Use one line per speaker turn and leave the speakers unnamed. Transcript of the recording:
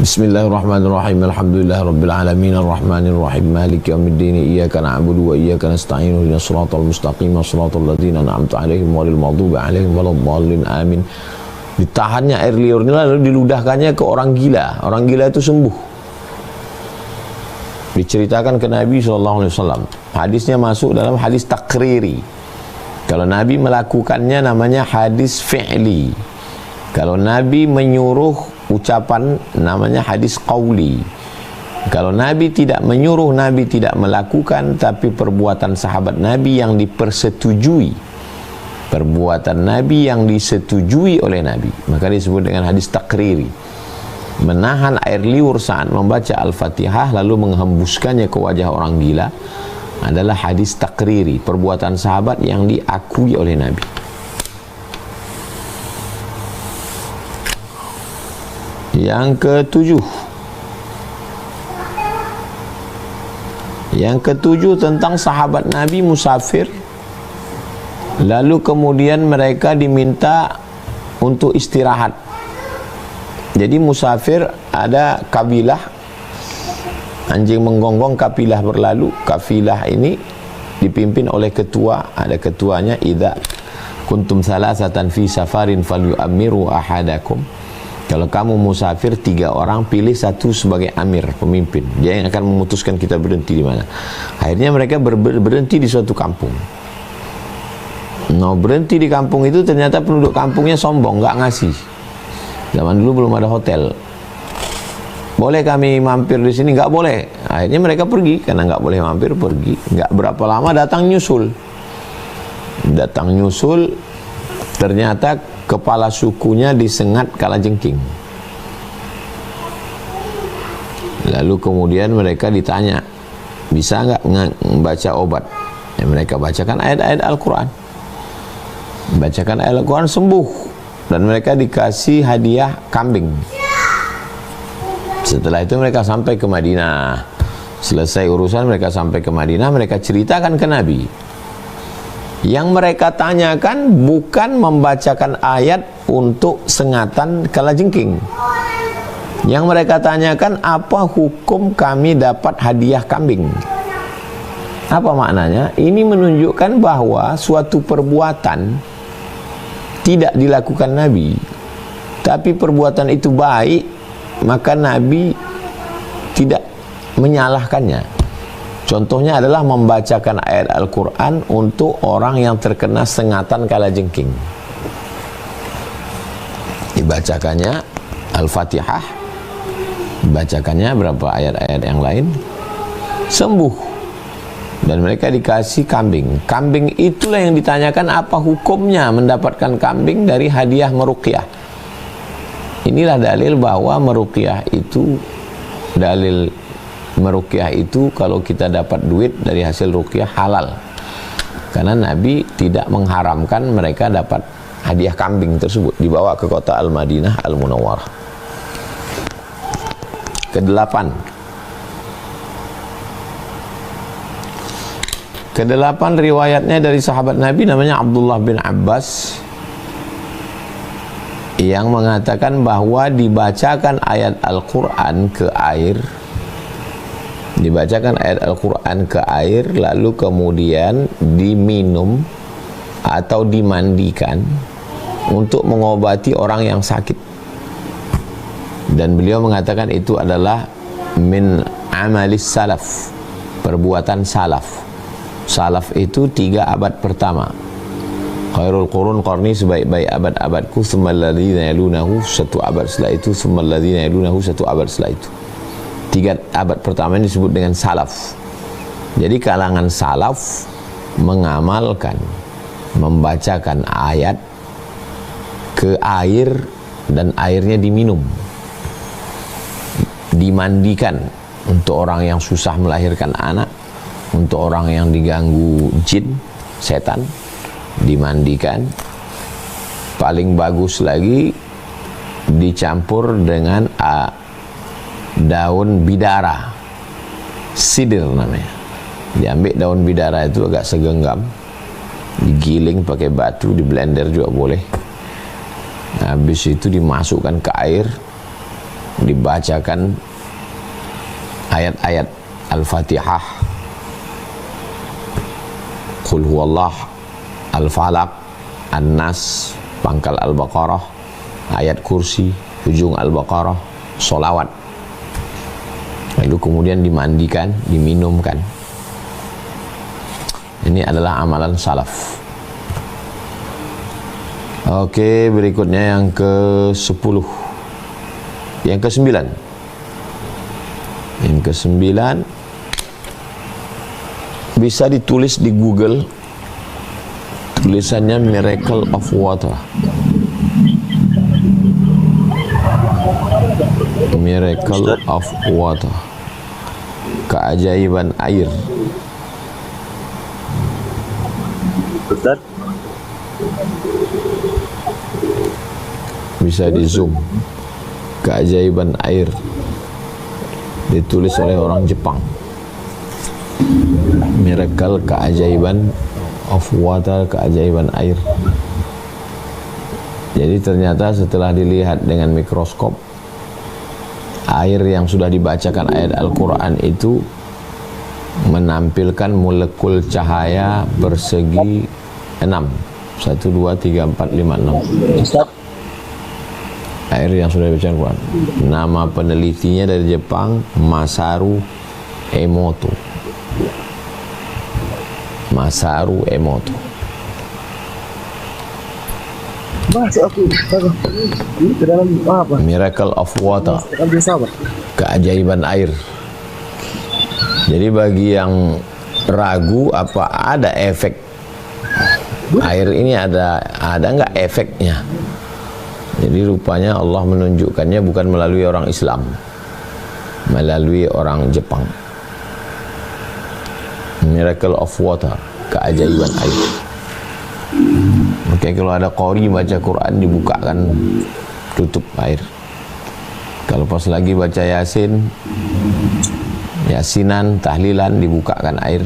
Bismillahirrahmanirrahim. Alhamdulillahirabbil alamin arrahmanir rahim maliki yaumiddin iyyaka na'budu wa iyyaka nasta'in ihdinas siratal mustaqim siratal ladzina an'amta 'alaihim ghairil maghdubi 'alaihim waladdallin amin. Ditahannya air liur ini lalu diludahkannya ke orang gila. Orang gila itu sembuh. Diceritakan ke Nabi SAW. Hadisnya masuk dalam hadis takriri. Kalau Nabi melakukannya namanya hadis fi'li. Kalau Nabi menyuruh ucapan namanya hadis qauli. Kalau Nabi tidak menyuruh, Nabi tidak melakukan, tapi perbuatan sahabat Nabi yang dipersetujui, perbuatan Nabi yang disetujui oleh Nabi, maka disebut dengan hadis takriri. Menahan air liur saat membaca Al-Fatihah lalu menghembuskannya ke wajah orang gila adalah hadis takriri, perbuatan sahabat yang diakui oleh Nabi. Yang ketujuh tentang sahabat Nabi musafir, lalu kemudian mereka diminta untuk istirahat. Jadi musafir ada kabilah, anjing menggonggong, kafilah berlalu. Kafilah ini dipimpin oleh ketua, ada ketuanya. Idza kuntum salasatan fi safarin falyu'ammiru ahadakum. Kalau kamu musafir 3 orang, pilih satu sebagai amir, pemimpin. Dia yang akan memutuskan kita berhenti di mana. Akhirnya mereka berhenti di suatu kampung. Berhenti di kampung itu ternyata penduduk kampungnya sombong, nggak ngasih. Zaman dulu belum ada hotel. Boleh kami mampir di sini? Nggak boleh. Akhirnya mereka pergi, karena nggak boleh mampir, pergi. Nggak berapa lama datang nyusul. Ternyata kepala sukunya disengat kalajengking. Lalu kemudian mereka ditanya, bisa nggak membaca obat? Ya, mereka bacakan ayat-ayat Al-Quran. Bacakan ayat Al-Quran, sembuh. Dan mereka dikasih hadiah kambing. Setelah itu mereka sampai ke Madinah. Selesai urusan, mereka sampai ke Madinah, mereka ceritakan ke Nabi. Yang mereka tanyakan bukan membacakan ayat untuk sengatan kalajengking. Yang mereka tanyakan, apa hukum kami dapat hadiah kambing? Apa maknanya? Ini menunjukkan bahwa suatu perbuatan tidak dilakukan Nabi, tapi perbuatan itu baik, maka Nabi tidak menyalahkannya. Contohnya adalah membacakan ayat Al-Quran untuk orang yang terkena sengatan kalajengking. Dibacakannya Al-Fatihah, dibacakannya berapa ayat-ayat yang lain, sembuh. Dan mereka dikasih kambing. Kambing itulah yang ditanyakan, apa hukumnya mendapatkan kambing dari hadiah meruqyah. Inilah dalil bahwa meruqyah itu, meruqyah itu kalau kita dapat duit dari hasil ruqyah halal, karena Nabi tidak mengharamkan mereka dapat hadiah kambing tersebut, dibawa ke kota Al-Madinah Al-Munawwarah. Kedelapan riwayatnya dari sahabat Nabi namanya Abdullah bin Abbas, yang mengatakan bahwa dibacakan ayat Al-Quran ke air, dibacakan ayat Al-Quran ke air, lalu kemudian diminum atau dimandikan untuk mengobati orang yang sakit. Dan beliau mengatakan itu adalah min amalis salaf, perbuatan salaf. Salaf itu 3 abad pertama. Khairul qurun qarni, sebaik-baik abad-abadku, tsummal ladzina yalunahu, 1 abad setelah itu, tsummal ladzina yalunahu, 1 abad setelah itu. 3 abad pertama ini disebut dengan salaf. Jadi kalangan salaf mengamalkan membacakan ayat ke air, dan airnya diminum, dimandikan untuk orang yang susah melahirkan anak, untuk orang yang diganggu jin, setan, dimandikan. Paling bagus lagi dicampur dengan daun bidara, sidir namanya. Diambil daun bidara itu agak segenggam, digiling pakai batu, di blender juga boleh. Habis itu dimasukkan ke air, dibacakan ayat-ayat Al-Fatihah, Qul huwallah, Al-Falaq, An-Nas, pangkal Al-Baqarah, ayat kursi, ujung Al-Baqarah, solawat. Lalu kemudian dimandikan, diminumkan. Ini adalah amalan salaf. Oke, berikutnya yang ke-10. Yang ke-9. Yang ke-9 bisa ditulis di Google, tulisannya Miracle of Water. Miracle of Water, keajaiban air.
Ustaz,
bisa di zoom, keajaiban air, ditulis oleh orang Jepang. Miracle, keajaiban of water, keajaiban air. Jadi ternyata setelah dilihat dengan mikroskop, air yang sudah dibacakan ayat Al-Quran itu menampilkan molekul cahaya bersegi 6. 1, 2, 3, 4, 5, 6.
Ustaz,
Air yang sudah dibacakan Al-Quran. Nama penelitinya dari Jepang, Masaru Emoto. Masaru Emoto.
masuk aku. Ini ke dalam apa?
Miracle of Water,
Ambil sahabat.
keajaiban air. Jadi bagi yang ragu apa ada efek air ini, ada nggak efeknya? Jadi rupanya Allah menunjukkannya bukan melalui orang Islam, melalui orang Jepang. Miracle of Water, keajaiban air. Oke, kalau ada qori baca Quran dibukakan tutup air. Kalau pas lagi baca Yasin, Yasinan, tahlilan dibukakan air.